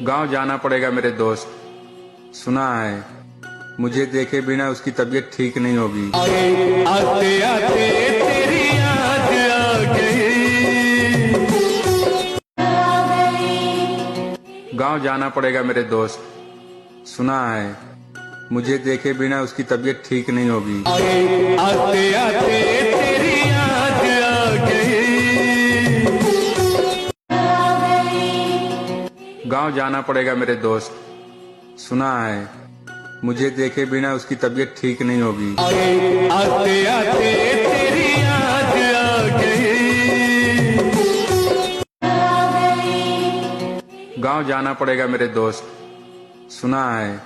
गांव जाना पड़ेगा मेरे दोस्त, सुना है मुझे देखे बिना उसकी तबीयत ठीक नहीं होगी। आते आते तेरी याद आ गई। गांव जाना पड़ेगा मेरे दोस्त, सुना है मुझे देखे बिना उसकी तबीयत ठीक नहीं होगी। आते आते तेरी याद आ गई। गांव जाना पड़ेगा मेरे दोस्त, सुना है मुझे देखे बिना उसकी तबीयत ठीक नहीं होगी। आते आते तेरी याद आ गई। गांव जाना पड़ेगा मेरे दोस्त, सुना है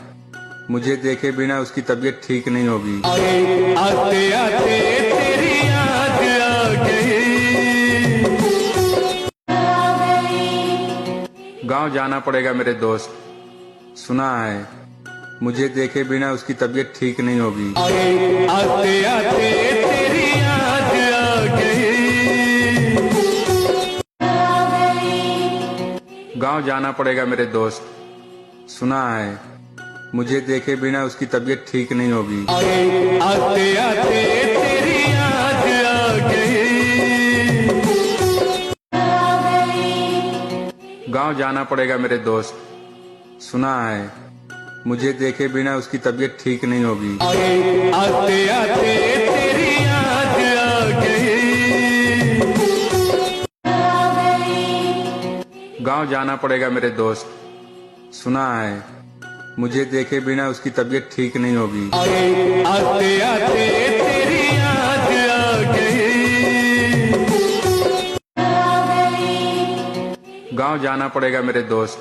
मुझे देखे बिना उसकी तबीयत ठीक नहीं होगी। आते आते तेरी याद आ गई। गांव जाना पड़ेगा मेरे दोस्त, सुना है मुझे देखे बिना उसकी तबीयत ठीक नहीं होगी। आते आते तेरी याद आ गई। गांव जाना पड़ेगा मेरे दोस्त, सुना है मुझे देखे बिना उसकी तबीयत ठीक नहीं होगी। आते आते तेरी याद आ गई। गांव जाना पड़ेगा मेरे दोस्त, सुना है मुझे देखे बिना उसकी तबीयत ठीक नहीं होगी। आते आते तेरी याद आ गई। गांव जाना पड़ेगा मेरे दोस्त, सुना है मुझे देखे बिना उसकी तबीयत ठीक नहीं होगी। आते आते तेरी याद आ गई। गांव जाना पड़ेगा मेरे दोस्त,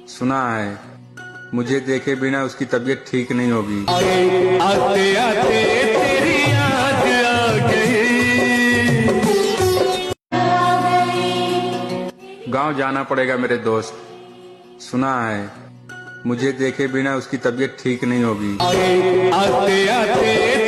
सुना है मुझे देखे बिना उसकी तबीयत ठीक नहीं होगी। आते आते तेरी याद आ गई। गांव जाना पड़ेगा मेरे दोस्त, सुना है मुझे देखे बिना उसकी तबीयत ठीक नहीं होगी। आते आते